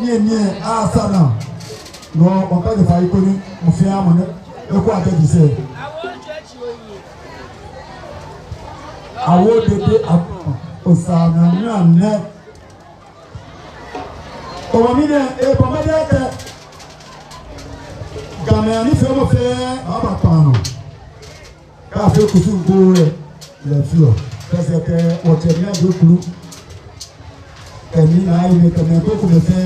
nie asana no on ka de fa ikoni mo fi amone e ko ade di se awo dede osana ni anne o wa mi de e bo ma de ke gamea ni fe mo fe aba pano ka fe kusu go le fio pese ke o te ni ado kulu eni na ile ke me ko ko me fe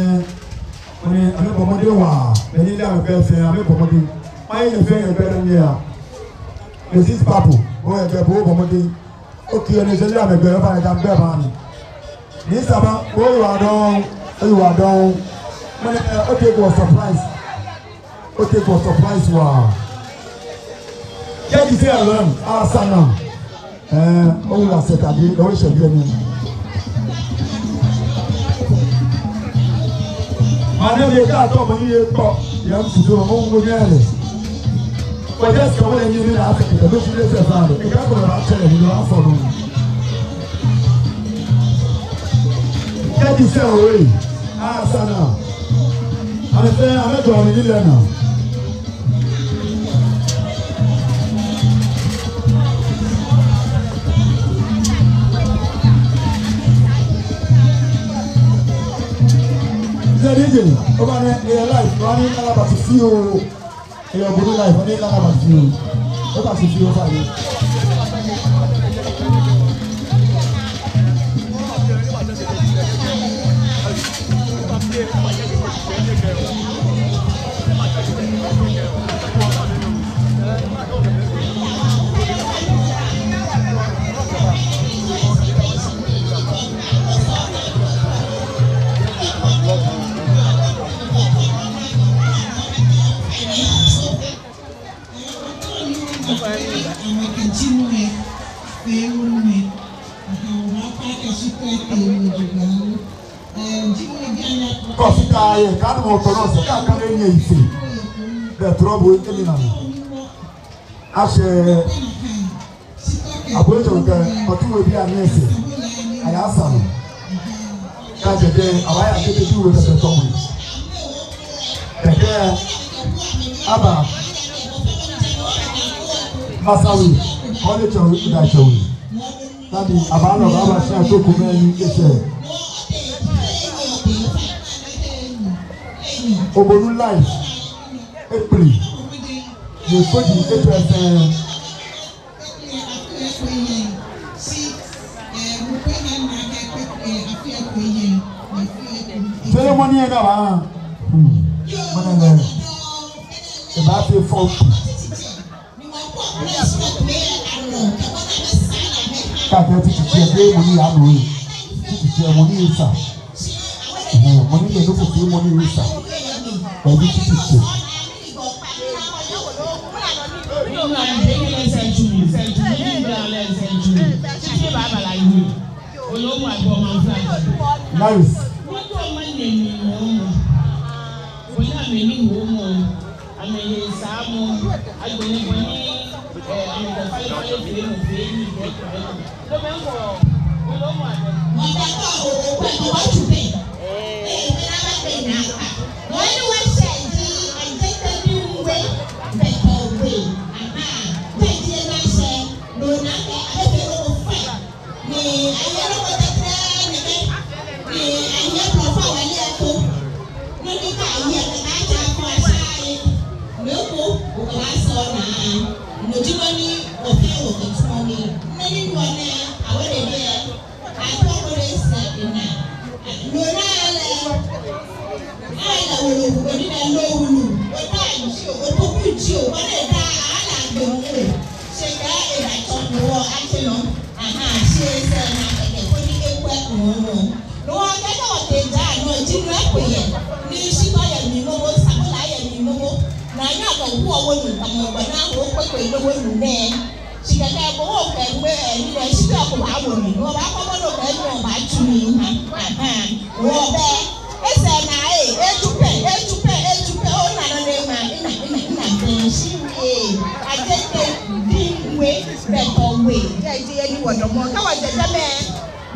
oni ame bomode wa eni da me fe ame bomode mai le fe e bere ni a this papu o e be bo bomode o ki eni se le ame be fa da be ba ni saba o you are don money okay go surprise okay for surprise wa get the alarm asana o la setadi o se bi ni ana le ka to mo ni e to ya mfudo mo ngo ni ale ko just ko le ni ni na afika to bi le se fa e ka ko la tele ni la fo no get the away asana ana fe ana to ni le na over there life running about to feel your body life running about to feel over to feel over there Kofika ye kanu mo tono se ka kan enye ife the trouble eni na ashe abojo ke otuwe bi anese aya asam ka jede awaya tete bi we se tomo tete aba masawi ole cho da chowi tabi abalo baba sha to ko me ni ese Obonu life April you put the April ceremony na ba mana e ba fi folk ka ke ti ti mo ni anu ti mo ni isa mo ni le ko fi mo ni isa Every teacher. Nice.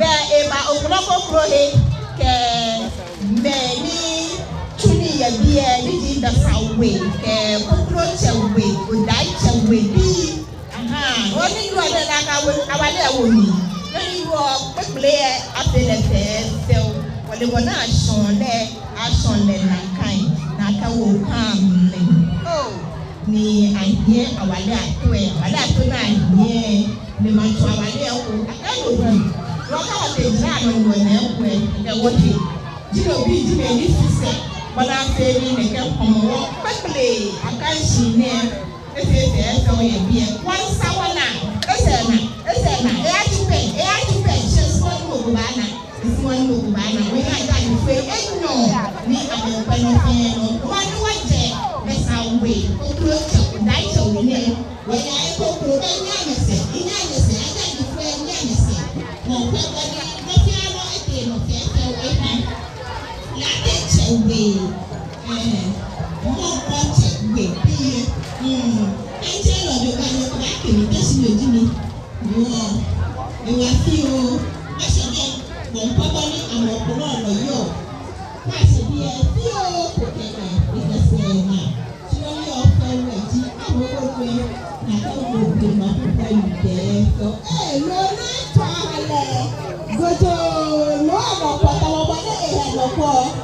Be eba okunoko kuro he ke me ni the Southway, Cockroach away, good night away. What do you want to like our woman? No, you walk, but play up in the fair, so when they were not shown there, I saw them like kind, not a will come. Oh, me, I hear our lap way, I like to night, the man to our little, I don't know. What are they done when they're working? You know, be doing this to say, but I'm saying they can Homowo quickly. I can't see them. If it's a way, one savannah, they have to pay, just one Mugubana. It's one Mugubana. We are going to pay, and no, we are the Penofino. One day, that's our way. Go night of the name. When I go to the Yamase, in Yamase, I got to pay Yamase. No, away, more budget way. I tell you, back in the best you do me. You are few. What's again? When Papa and my Corona, yo. What's a dear few? It's the same now. She only offer waiting. I will go away. I don't go my friend there. So, hey, no, not to go to no, Papa, I have no.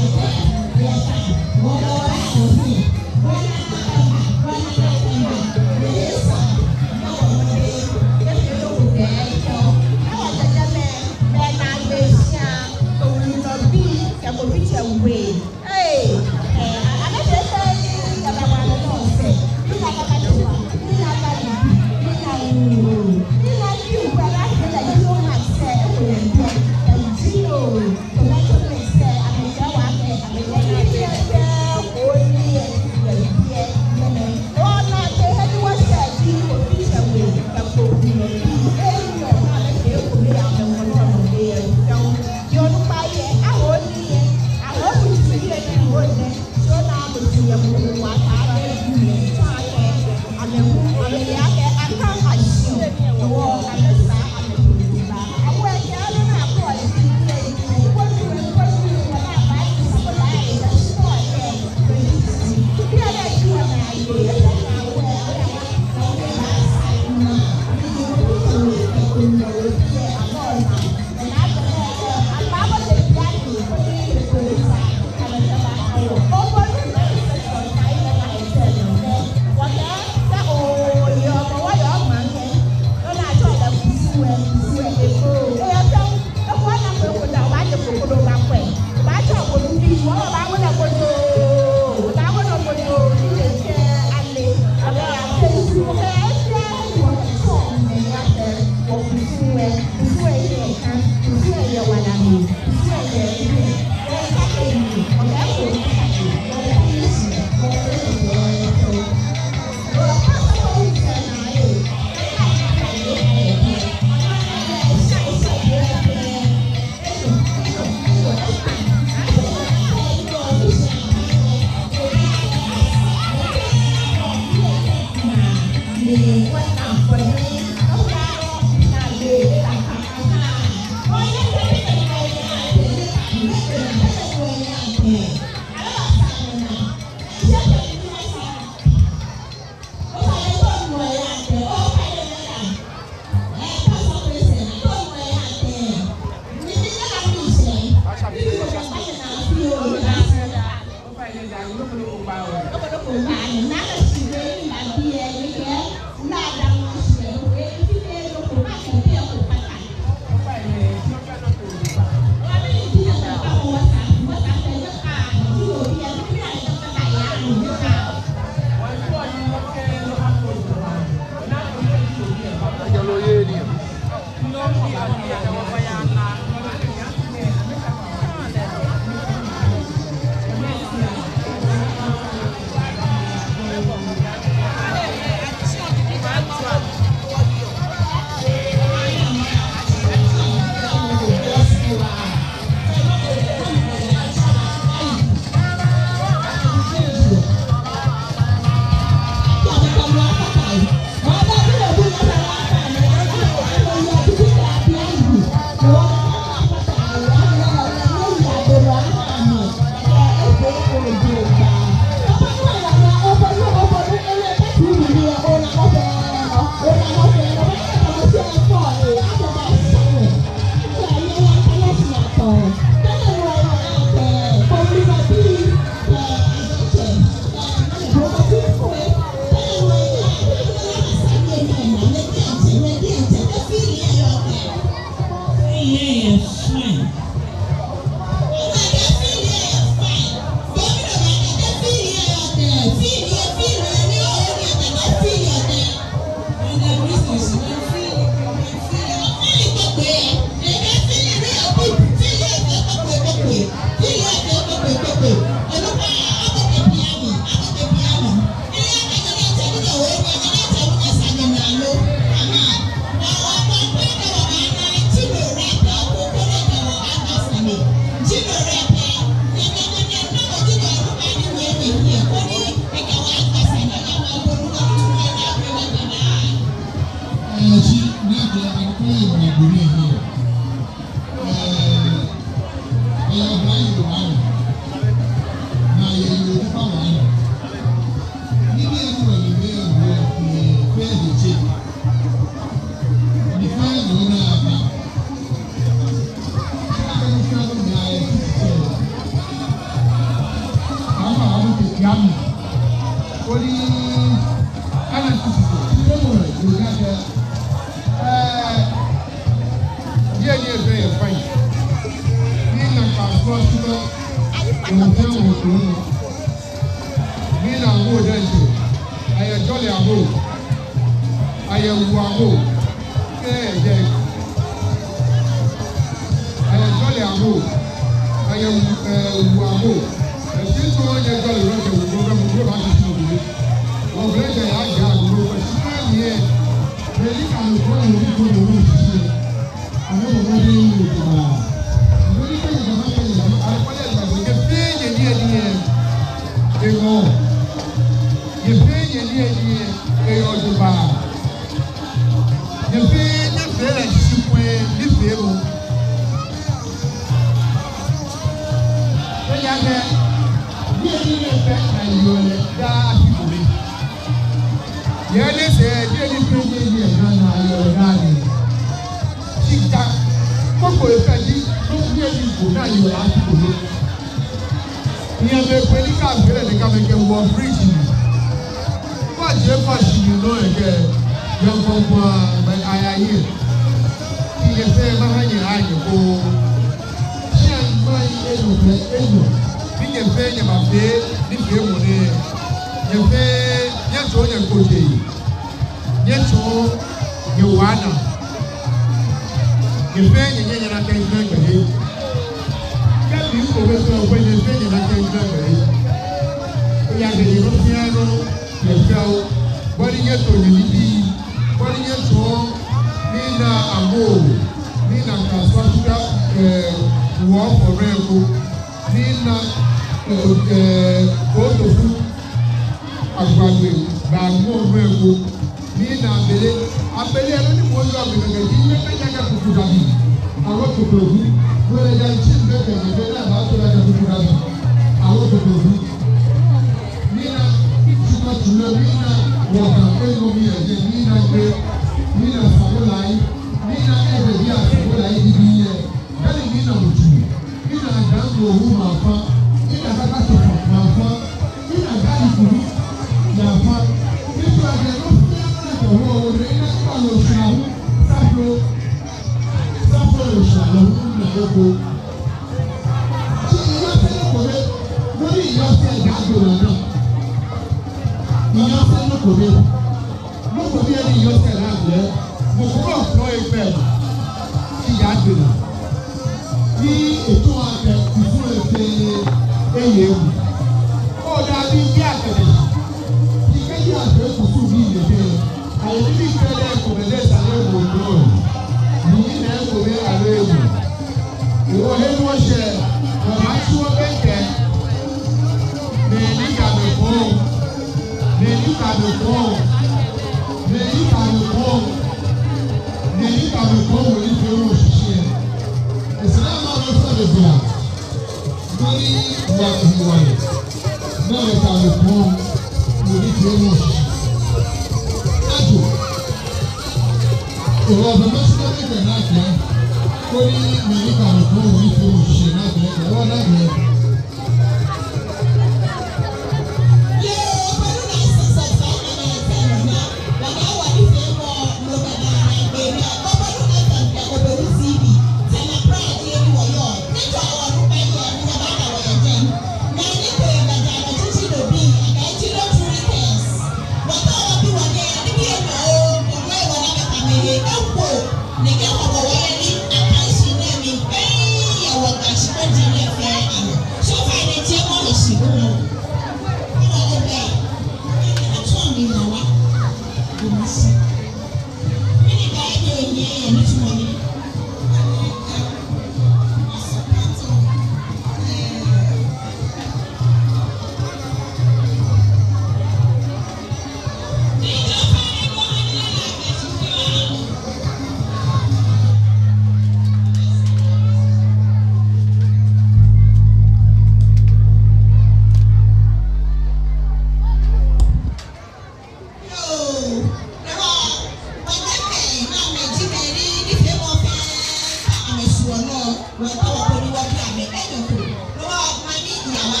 no we ta wo ko ni wo bi ame e no ko no ma ni ya wa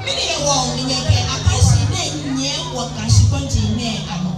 mi ni wo ni ye ke akashi na nye wo ka shi konji ne ano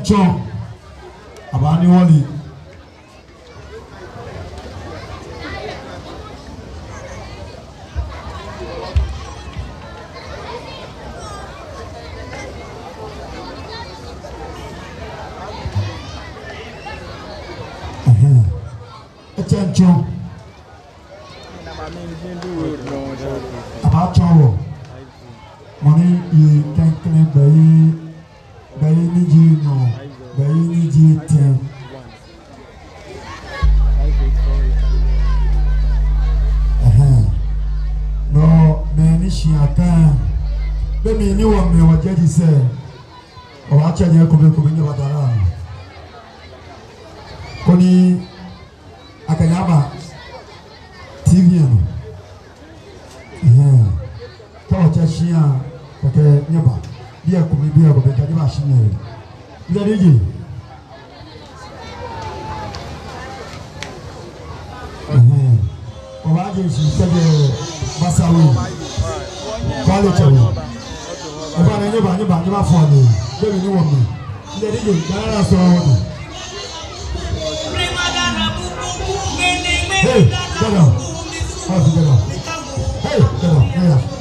John abani wali John about John money you can't claim by any no by any ten. No, many she can. Baby, you want me what Jetty said. Or actually, I could be what I am. Koni Akayama TV. Kawa Chashia, okay, never. Dia could be able to get a machine. Lady. She said, Masawi, college. If I never for me, baby, you want me. Lady, that's all. Hey, get up. Hey, get up. Yeah.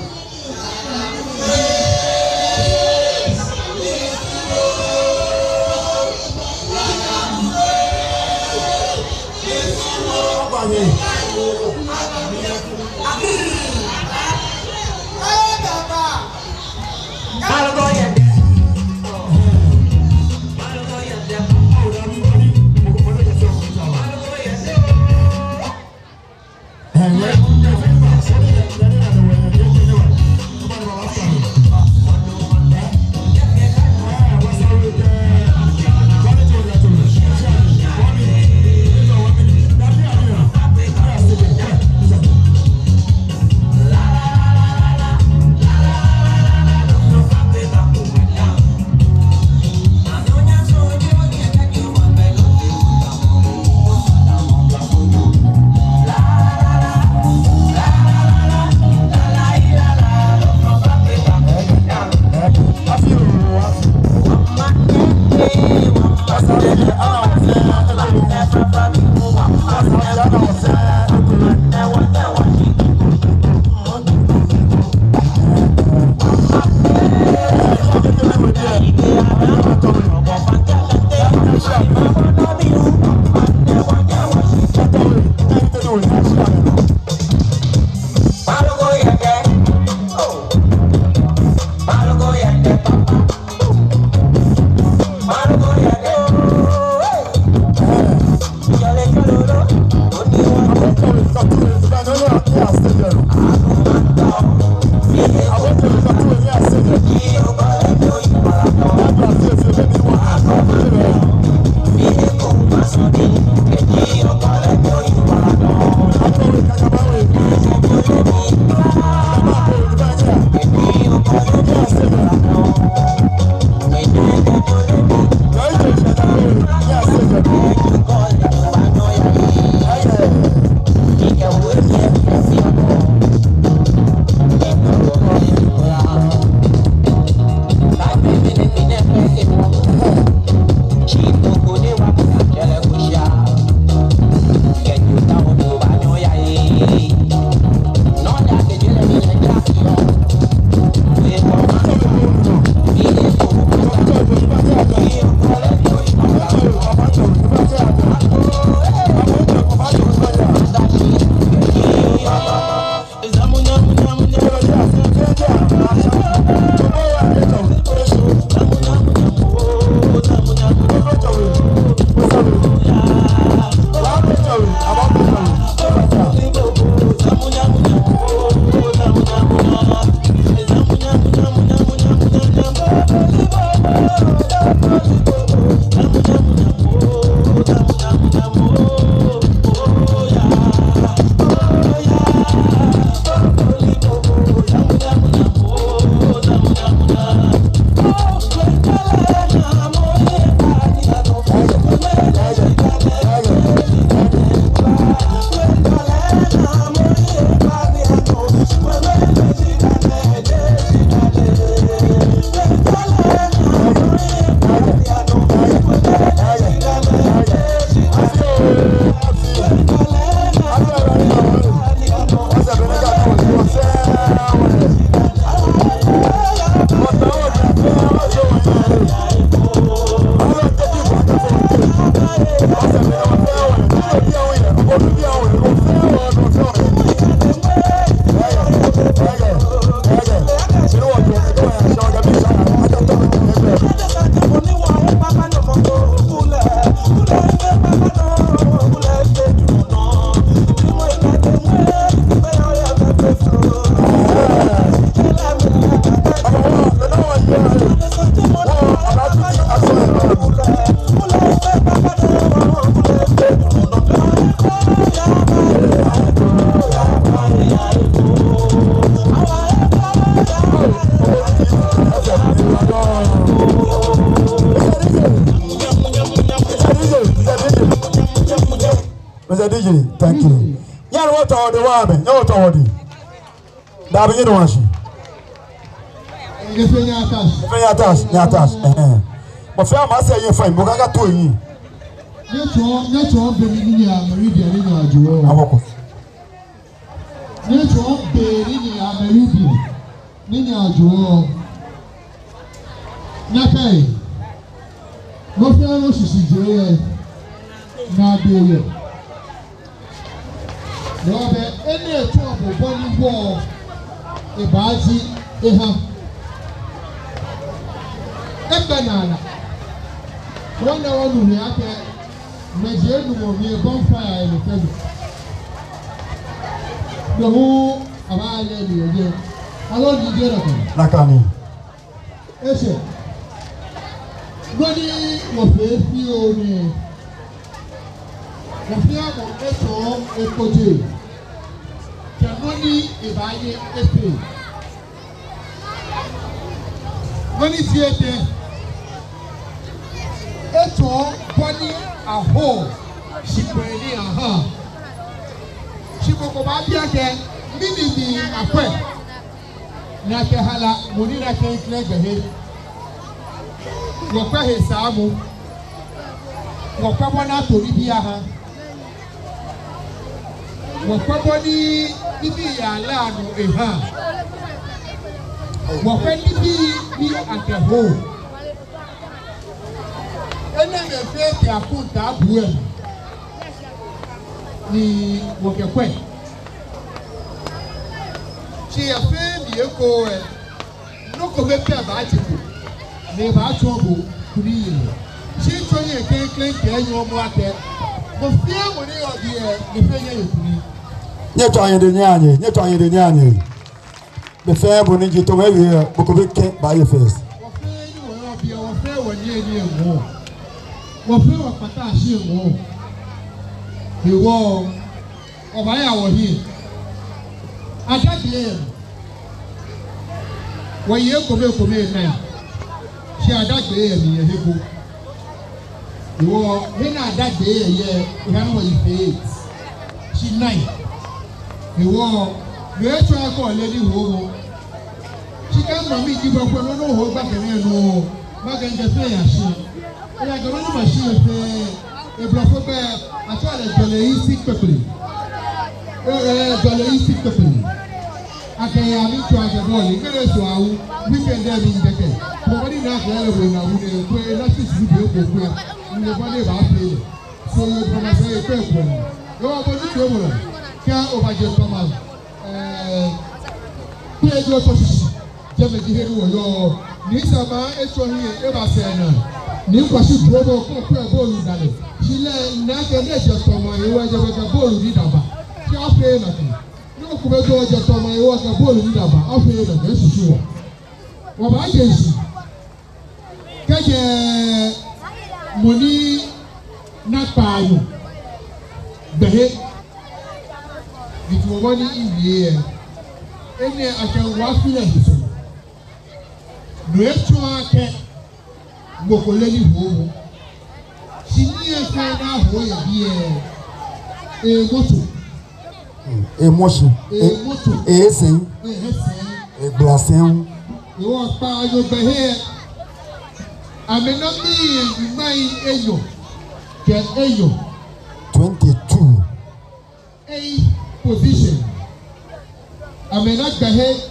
Mr. DJ, thank you. Yeah, what are the women? No, what are the David? You don't want If you are attached. But for my say, you find Bogaga to you. Not all Beninia, Meridian in our duo. Not all Beninia, Meridian in our duo. Nakai. No fellow is here. Now, dear. No, any trouble, one war, a bazi, a ham. A banana. One hour to me, I Nigerian will be a bonfire in the table. The whole of our lady again. I don't need it. Nakani. Yes, sir. Running was a few. The fear of a coach. Can only if I get a pay. Money theatre. It's all body a whole. She played in her. She will go back again, meaning a quack. Nakahala, Munira can't clear the head. Your prayer is Samu. Your Pamana to Libya. Your Pamani, Libya, Lano, a hand. What can be at the home? And then the faith they are put that well. Ni Wokekwe. She a fair vehicle. No comment about it. Never trouble. She told you a cake, and your water. But fear when you are here, the failure is me. Yet I the Yanni. The fair will need you to wear here, Bokovic by your face. What fair you will be our fair when near more. What fair of Patashi more. The war of our here. I got the when you come now. She had that day in a hippo. The war, when I that day, yeah, we have what you paid. She night. The war, you have to call Lady Homowo. She can't meet you, but we don't know back and no back in the fair. And I got on the machine. A bluff bear, I tried a Jolly quickly. Jolly quickly. I can't meet you as a boy. You can so we can then in the game. Nobody not available now. We not this video for in the body of our play. So you can say a question. You are going to go. Can't over your command. Play your position. Just here your Nisama, it's on here ever said. Nikwasi brobo ko bolu dale. Chile na ke leje tomo ewo je be bolu ni daba. Ti o fe na ti. No ku be do je tomo ewo ke bolu ni daba. O fe na ke susu wo. Wo ba je si. Keje moni na paayo. Behe. Bitu wo ni iwie e. Ene akan wa fi le so. No etu ake Mokoleni Homowo. She knew a friend of a motor. A motion. A motor. A sing. A blessing. You walk by your behavior. I may not be in my ayo. Get ayo. 22. A position. I may not behave.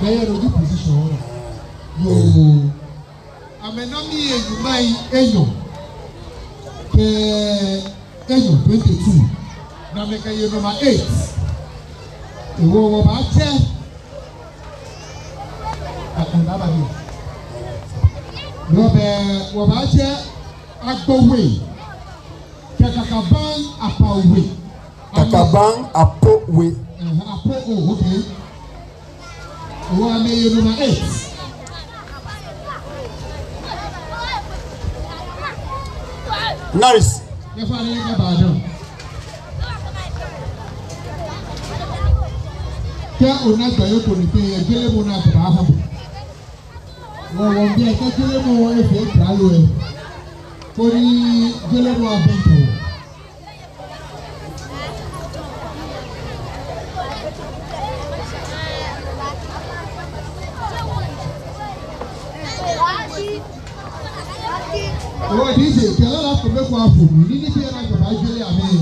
They are a good position. Yo, I may not be in my annual. 22. Now make a year number 8. The war about 10. I can have a Robert Wabacha at the way. Kakaban upper way. Kakaban upper way. Okay. One million number 8. Nice. Never knew about them. Kẹ́ ọ̀nà gbàyè kò ní pé ẹgbẹ́ mu náà tó bá hàn. Wọ́n bí ẹ̀ka kílé mu wọ́n ẹ̀fẹ̀ ìkà ló ẹ̀. Ori Gelemo Abento. Oh, DJ, can I ask you a question? You need to hear about Julia. I mean,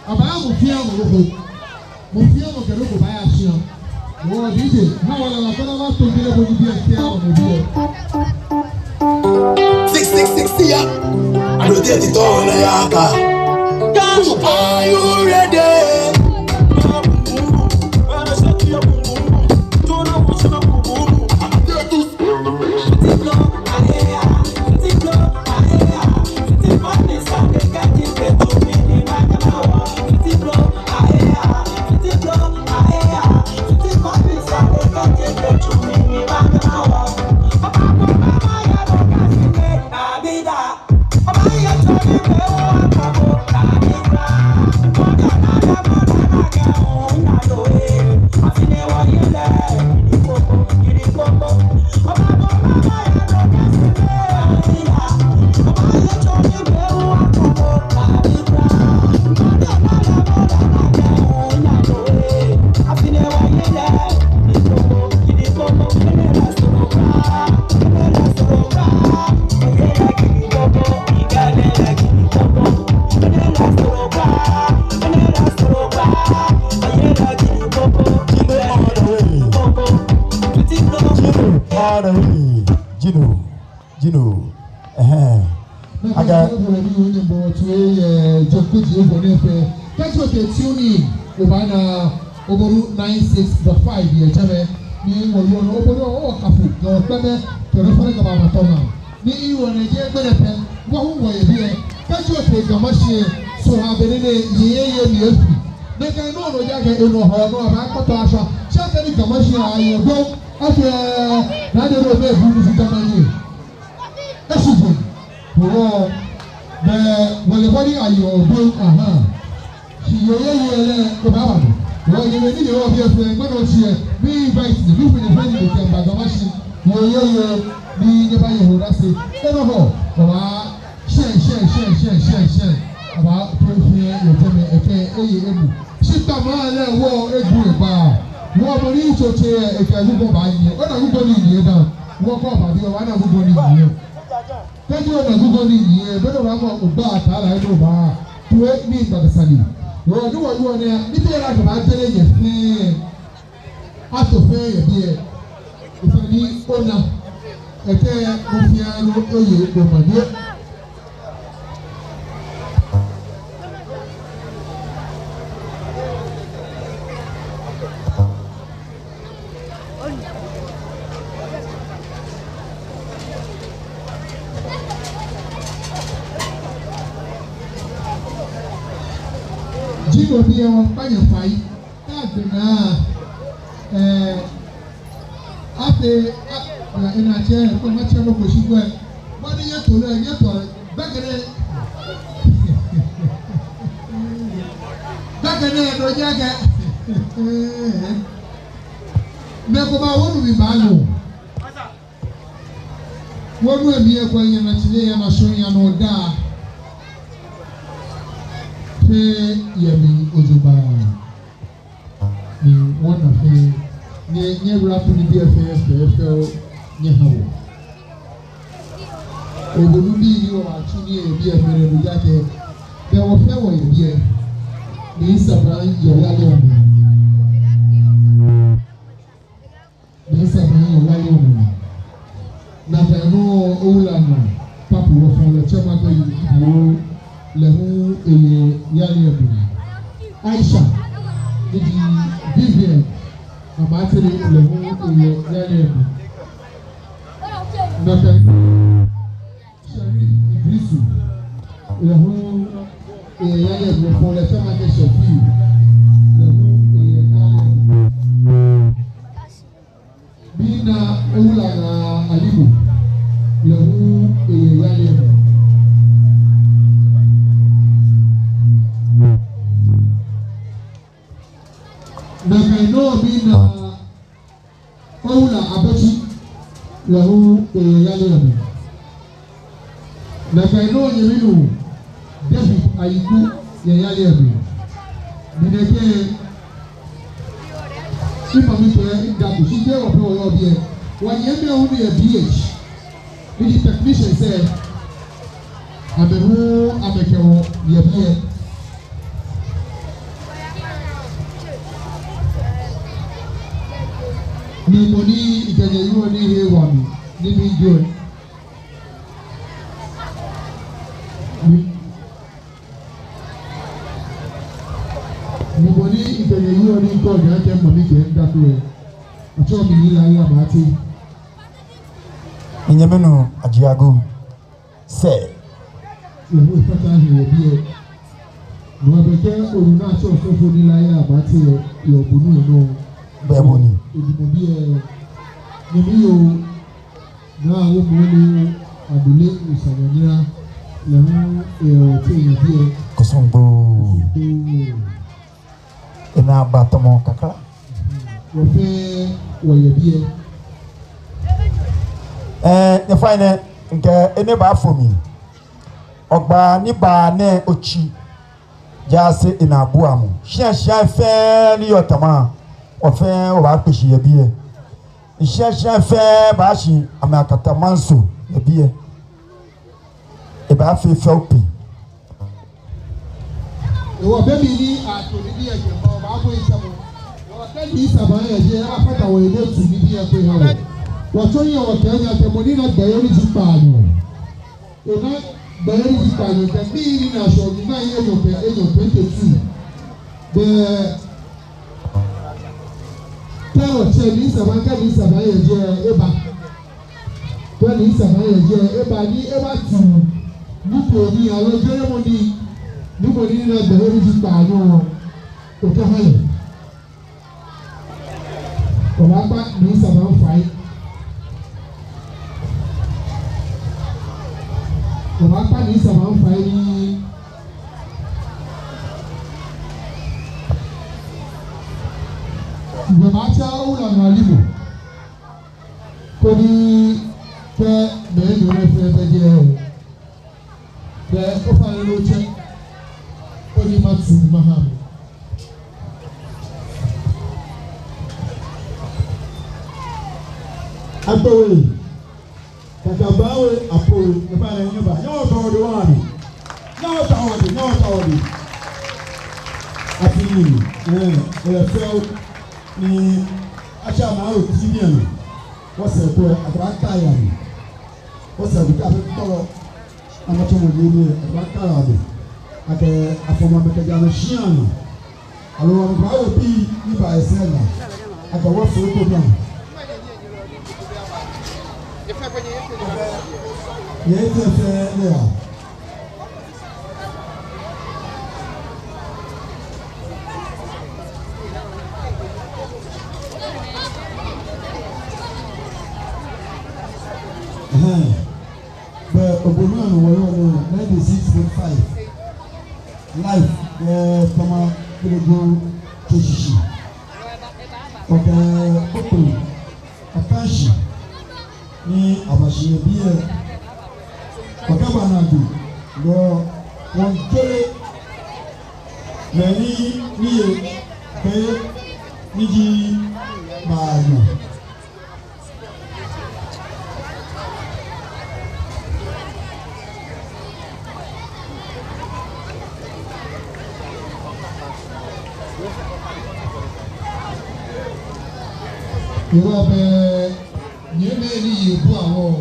about Mufia Mufia Mufia buy a share. Oh, DJ, how are you going to be able to be a share on the 666 ya. I don't get it all na yaka. Come, are you ready? Gino. I got over 96.5 years. Ni wọ́n yọ ọ́bọ̀dọ̀ ọ̀ kàfù lọ́pẹ́mẹ́ tẹ̀lifóònù kàbà àmàtọ́mà ní ìwọ̀n nàìjíríà gbẹ̀rẹ̀pẹ̀ wọ́n ń wọ̀ ẹ̀bí ẹ̀ kájú ọ̀tẹ̀ gàmáṣe so abẹ́rẹ́ ní yíyẹ́ ní efu nìkan inú ọ̀nà ọjà kẹ́ ẹnu ọ̀họ́ ọ̀nà ọ̀bá kọ́tọ̀ aṣọ ṣáàtẹ̀ ní gàmáṣe ààyè ọ̀dọ́ ọ̀fẹ́ nàdẹ́rẹ́ ọ̀bẹ́ ìbú ní fi gàmáṣe ẹ̀ṣùgbọ̀ wọ́n bẹ́ẹ̀ wọ̀lẹ̀bọ́dí ààyè ọ̀dọ́ àhán ṣìyẹ́yẹ́ wọ́n yẹ ní ìyẹ̀wò bí ẹ̀fẹ̀ gbọ́dọ̀ tiẹ̀ bí invite ní bí fún ìfẹ́ nìyẹn kẹ́ gbàgbọ́máṣí wọ́n yẹ ní nípa yẹ̀wò dáṣe ẹ̀rọ hàn ọ̀wá ṣẹ̀ ọ̀wá pẹ̀lú yẹ̀tẹ̀mẹ̀ ẹ̀kẹ́ ẹ̀yẹ ẹ̀mù ṣíta máa lẹ̀ wọ́ ẹ̀gbù ẹ̀gbà wọ́n mọ̀ ní ìṣòṣe ẹ̀kẹ́ gbogbo bá yẹ ọ̀nà gbogbo ní ìyẹn náà wọ́n kọ́ ọ̀bàdí ọ̀wá náà gbogbo ní ìyẹn tẹ́jú ọ̀nà gbogbo ní ìyẹn bẹ́ẹ̀ wọ́n mọ̀ ọ̀gbà àtàlà ẹ̀ ló bá tó ní ìgbàdàsálì wọ́n ní wọ́n yọ ní a níbi yẹn láti máa tẹ́lẹ̀ yẹ fẹ́ẹ́ ato fẹ́ẹ́ yẹ bí yẹ ìfẹ́ ní ọ̀nà ẹ̀kẹ́ òfin àlọ́ oyè ìgbọ̀mọ̀dé. Jíjọ bí wọn báyà fàáyì káàdì náà afẹ́ ìrìnàjẹ́ ẹ̀kọ́ mẹ́tìrẹ́ ló kò ṣígbọ́ ẹ̀ wọ́n ní yẹtò lọ yẹtò bẹ́gẹ̀rẹ́ ẹ̀dọ́ jẹ́gẹ́ mẹ́kọ̀ọ́bá wọ́n mi máa lò wọ́n mú ẹ̀mí ẹ̀kọ́ yẹn náà tìlẹ̀ yẹn náà sọ yẹn náà dáa. Yẹmi ojúbà ni wọn nà fẹ nye wura fún ni bí ẹfẹ nye ha wọ òbòdú bí yìí wọ àtú ní ẹbí ẹfẹ rẹ lójú akẹ bẹ wọ fẹ wọ ẹbí ẹ ní nsàbà yọlá ní ọmọ nàbẹ ẹnu owurọ nà papu wọ fún ọlọtí ọmọ akọ yìí wọ lẹhu eye yálẹ ẹbùn. Aisha níbi Vivian àmàtìrì lẹ́hún ìyẹ yálẹ̀ ẹ̀mí. Nàfẹ̀ Sherry Idrisu lẹ́hún ìyẹ yálẹ̀ ẹ̀mí fún lẹ́fẹ̀ máa kẹ́ Shafi lẹ́hún ìyẹ yálẹ̀ ẹ̀mí. Bí na ewúlà na Alibu lẹ́hún ìyẹ yálẹ̀ ẹ̀mí. Nàfẹ̀ náà bí na ewúlà abẹ́tí lẹ́hún ìyẹ yálẹ̀ ẹ̀mí. na ka no nyeminu David ayiku ye yale abi mineke sipa mi to inda ko si je wo pe wo bi e wa yeme hu ne BH ni technician say abehu abekewo ye bi e ni moni ikaje yuo ni he wa mi ni mi join ni moni ikaje yuo ni ko ja ke mami ke nda to e acho mi ni la ya ma ti Inyamenu ajiago say ewu ifata he ye bi e no abeke oruna acho sofo ni la ya ma ti e obunu no Beboni. Edimobi nemi yo na wo mo ni adule usanyira lemu te yebi Kosongbo. Ina batomo kakra. wo fe wo yebi ne fine nke ene ba fomi. Ogba ni ba ne ochi. Jase ina buamu. Hia fe ni yotama. Ofe o ba peshi ye biye ihia fe ba shi amakata manso ye biye e ba fe opi e wo be mi ni ato ni bi eje mo ba bo isamo wo ka ni isaba eje afata wo ile tu ni bi e pe ha wo to yin wo ke nya te mo ni na gbe yori ti pa no e na gbe yori ti pa no te bi ni na so ni na ye yo pe ejo 22 de Tell Chinese America is a eba. When is a eba ni eba tu. Nupo ni alo ceremony. Nupo ni na the heritage pa no. Otohale. Olapa ni sama fai. Olapa ni sama fai ni. Macha ula ngalimu kodi ke me do re fe be je de o fa lo che kodi matsu maham apowe kakabawe apowe e ba na nyeba nyo to de wani no to de afini fe ni acha na o ti ni anu wo se ko atraka ya ni wo se bi ka be to na mo to mo ni atraka ya ni ake afoma me ka jana shianu alo wo ba o bi ni ba esela ake wo so ko na ye te fe le a but Obono no 96.5 life Tema Kpokpoi Toshishi Kpokpoi Akanshi ni abashiye biye Banadu go won tole meni niye pe niji maalu Ìwọ bẹ yẹn bẹ ní yìí bú àwọn.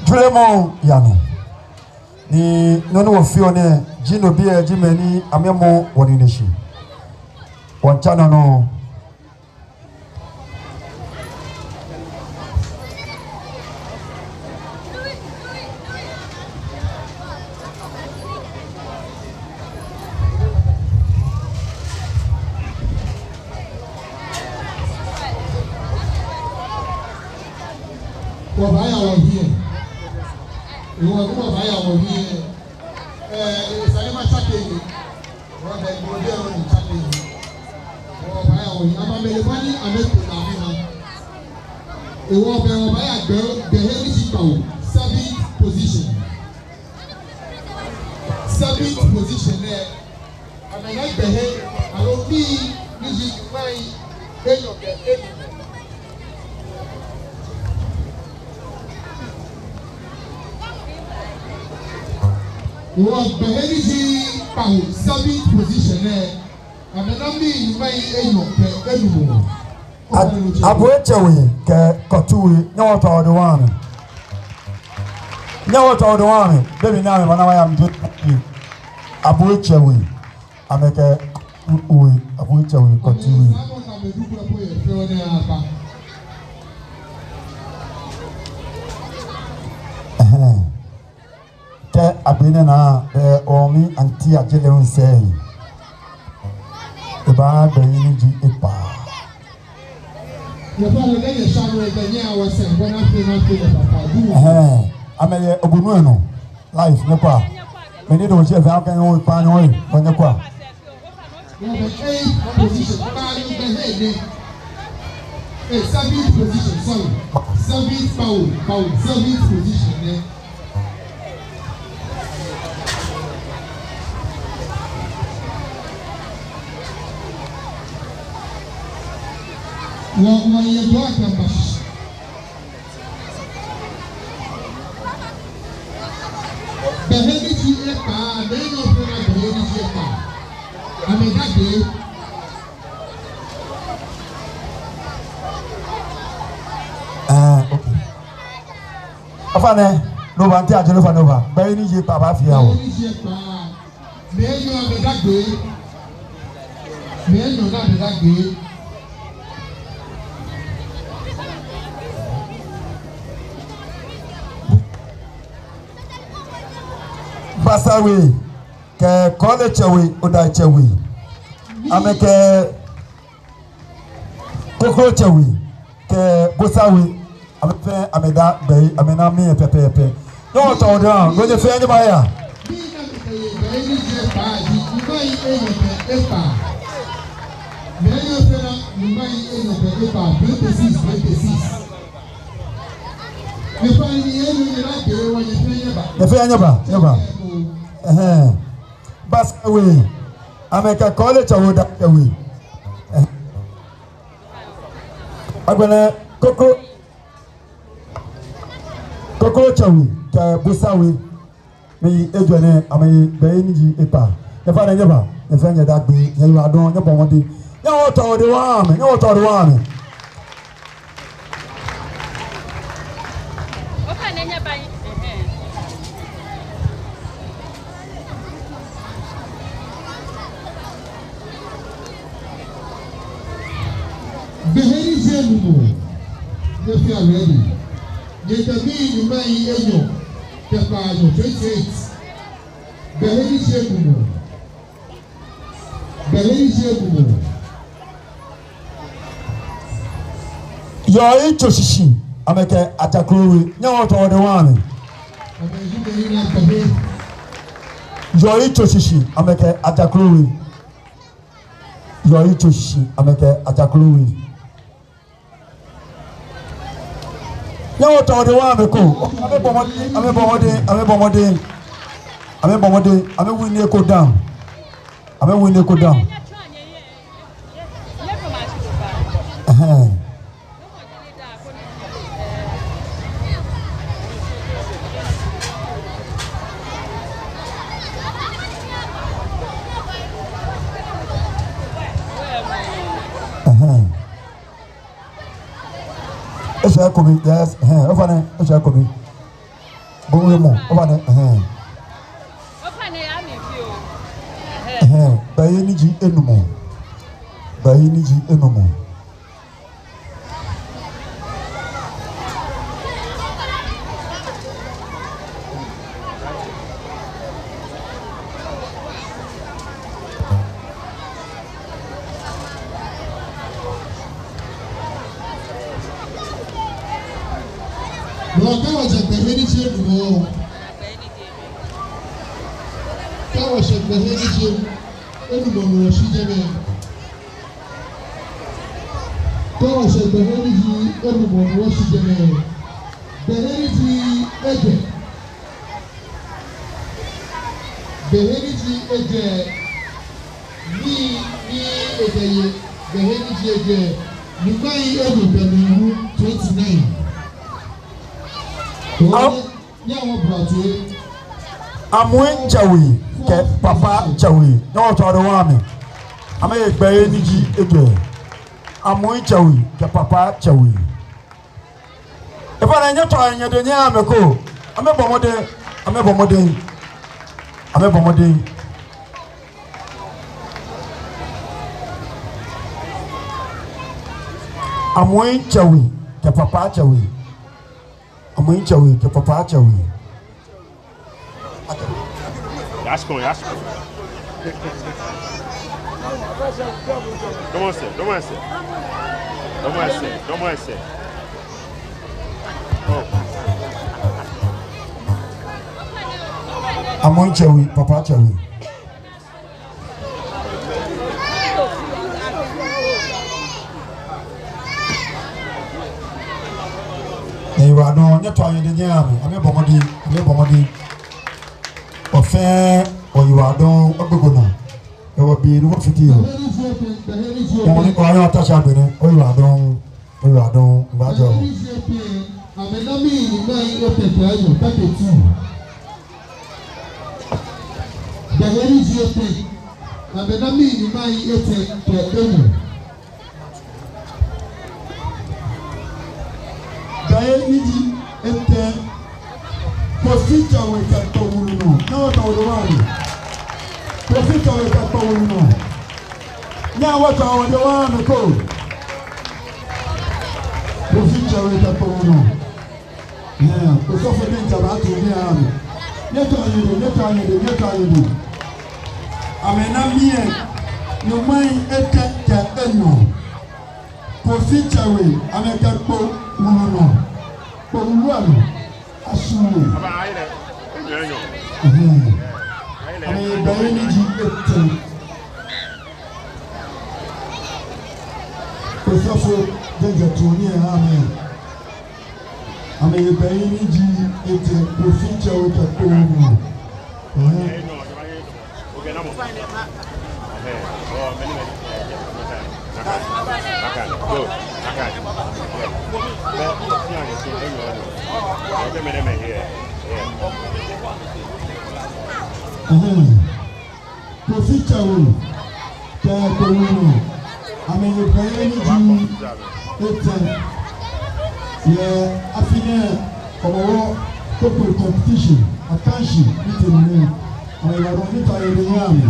Dremo Yano. Ni nono wa fione Gino Bia Jimeni Amemo Waninishi. Wanchana no. Wabaya wa here. Wabaya wa here. Salima chapeli. Wabaya wa chapeli. Wabaya wa here. Abamele bani ameto na mina. Wabaya girl the heavy power. Seventh position. Seventh position there. I mean like the head. I don't need music my end of the enemy. Was behaving by seventh position there, and the number you may anymore. Abuechewe ke Kotui nyawata odwani. Nyawata odwani baby name bana ya mdu. Abuechewe ameke uwe Abuechewe Kotui. Abine na omi anti ajele unse eba beyin ji epa ye fa le ye shawo e benya wa se bona fe na fe le papa du amele obunu eno life ne kwa me ni do je fa kan o pa ni o onye kwa position ba ni be he ni seventh position sorry seventh power seventh position ne wa ye do akamba behebi ti epa de no funa behebi ti epa amega de okay afane no ba nti ajelo fa no ba be ni je pa ba fi awo me yo amega de me no na amega de Basawe ke college oda chewe ameke kokro chewe ke gosawe amefe ameda be amena me pepepe no to down go je fe any ba ya Basawe ameka college oda chewe agbene kokro chewe ke gosawe me ejone amay be ni ji epa e fa na nyeba e fa nya da gbe nya yu adon nya bomode nya wo to de wa me nya wo to de wa me o fa na nya ban beheri zenumo if you are ready ye the be you may enyo Kpokpoi 28 beheri zenumo yo ichoshishi ameke atakrowe nya wo to de wa me yo ichoshishi ameke atakrowe yo ichoshishi ameke atakrowe nya wo to de wa me ko ame win echo down Esha kobi, yes, over there, Esha kobi. Bongo, over there, Bayiniji enumo. Bayiniji enumo. Kawa shekbeheni enumo. Kawa shekbeheni enumo no shijebe. Kawa shekbeheni enumo no shijebe. Beheni eje. Beheni eje. Ni eje. Beheni eje. Nikai enumo 29. Amwen chawi ke papa chawi no to do wa me ame gbe eniji ege amwen chawi ke papa chawi e fa na nyato anya de nya me ko ame bomode amwen chawi ke papa chawi amwen chawi ke papa chawi. Come on, sir. Amon chawi, papa chawi. Ewa no nyeto ayede nyame, ame bomodi. Ofe oyiwadon ogbegona ewo bi no fiti o won ni kwa yo tasha bere oyiwadon gbajo amenami ni mai opete ayo taketu baheri jepe amenami ni mai ete emu baheri ji ete profita we ka to wulu no to do wani profita we ka to wulu no nya wa to won de wani ko profita we ka to wulu yeah ko so fe nta ba to ni ami neto ayedo amena mie no mai ete eno profita we ameka ko wulu no ko wulu ano asulu ame bayini ji ete pesafo jeje toni amen ame bayini ji ete profita we ka ko mu profita we ka ko mu ame bayini ji ete ye afine Homowo Kpokpoi competition akanshi nitemune ayaro nita yenyame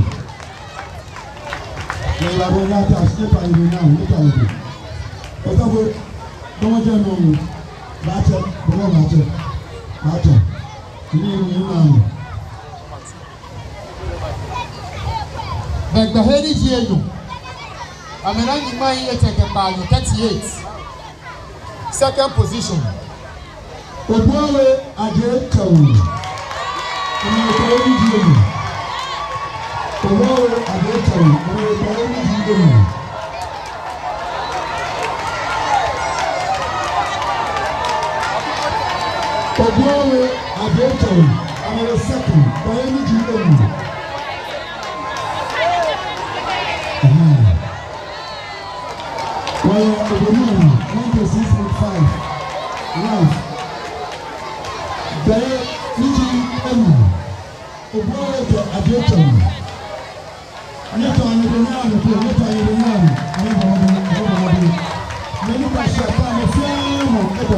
yaro nyata stepa yenyame nita yede otago domoje no bache ni nani Begbaheri jienu amenani mai eteke pa 38 second position Obuawe Adekawu. Obuawe Adekawu. Obuawe Adekawu. Obuawe Adekawu. I'm the second. Bayani Jidemu. Well, Obuawe 96.5. Right. Bẹ́ẹ̀ níjí ẹnu òbúrò ẹ̀jẹ̀ àdéhùn nípa ayẹyẹ náà nípa ayẹyẹ náà nípa ọmọdé nípa ṣe àpá àmì fíàmù ẹ̀dọ̀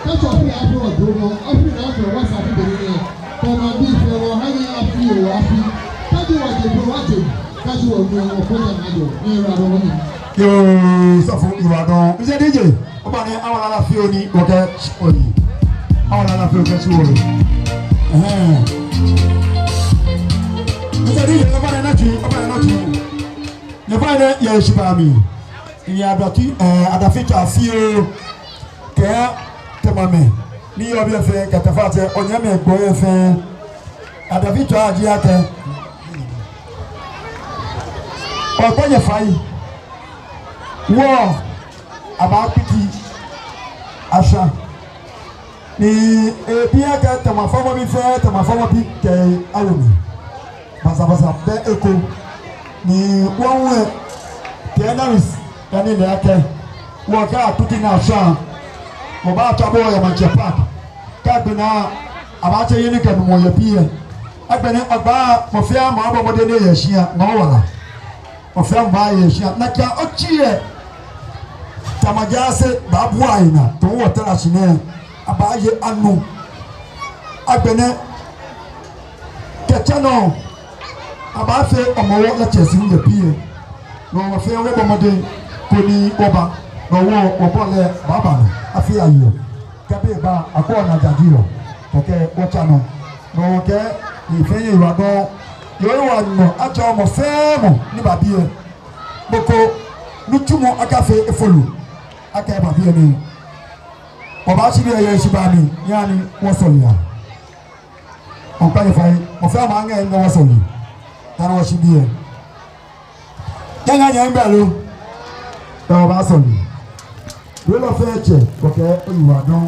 That's what we have to do. afi o afi kájú wà jẹ̀bi wájú kájú wà ní ọkọ̀ jẹ̀ náà yọ ní ìrọ̀ àdó wọn ni. Yóò sọ̀fún Ìbàdàn iṣẹ́ díje ọba ní àwọn aláfi òní ọ̀kẹ́ òní àwọn aláfi òkè sí wòlò. Iṣẹ́ díje ọba ní ẹ̀nàtì nípa ẹ̀ yẹ ẹ̀ṣibà mi ìyẹn àdàfíjà fíò kẹ́ tẹ̀mọ̀mẹ̀ ní ọbí ẹ̀fẹ̀ kẹtẹ̀fà tẹ ọ̀nyẹ́mẹ̀ ẹ̀gbọ́ ẹ̀fẹ̀ àdàfíjà àjíyá tẹ ọ̀gbọ́n yẹ fàáyì wọ́n àbápìtì àṣà ní ebi ẹ̀kẹ́ tẹ̀mọ̀fọ́mọ́ bí fẹ́ tẹ̀mọ̀fọ́mọ́ bí kẹ́ alùmí basabasa bẹ́ eko ní wọ́n wẹ̀ tẹ́lẹ̀rìs ẹni ilẹ̀ ẹ̀kẹ́ wọ́n ká àtúntì náà ṣáà wọ́n bá àtàbọ̀ ẹ̀mọ̀jẹ̀ park káàgbìn náà àbájẹ́ yín ní kẹ́mi wọ́n yẹ bí yẹ ẹgbẹ̀ni ọgbà mọ̀fẹ́ àmọ́ ọmọdé ní yẹ̀ ṣíà náà wọ̀lá mọ̀fẹ́ àmọ́ ayẹ̀ ṣíà nàkíà ọ̀kí yẹ tamajase baabu ayina tó wọ tẹ́lá sí náà abáyé anu agbẹ̀nẹ́ kẹ̀kẹ́ náà abáfẹ́ ọmọwọ́ lẹ́kyẹ̀ sí yẹ bí yẹ n'ọmọfẹ́ wọ́n bọ́mọdé kò ní ọba n'ọwọ́ ọbọ̀lẹ̀ bàbà nù afẹ́ ayọ̀ kẹ́bí bá akọ́ ọ̀nàjàdì yọ kẹ̀kẹ́ ọ̀chà nù n'ọ̀kẹ́ ìfẹ́ yẹ ìwà náà yọ̀ọ́ wà nù àjọ ọmọ fẹ́ẹ́ mọ̀ ní bàbí yẹ gbogbo nutumu akafe efolu aka bàbí yẹ ni ọba aṣíbi ẹ̀yẹ ìṣibà mi yanni wọ́n sọ̀rọ̀ yà ọ̀pá yẹ fàyè ọ̀fẹ́ àmọ́ àngẹ́ ẹ̀ ń wọ́n sọ̀rọ̀ yàrá wọ́n ṣíbi yẹ yẹn yẹn bẹ́ẹ̀ ló ẹ̀ ọba sọ̀rọ̀ wíwọ́n fẹ́ ẹ̀jẹ̀ kọ̀kẹ́ olùwà dán.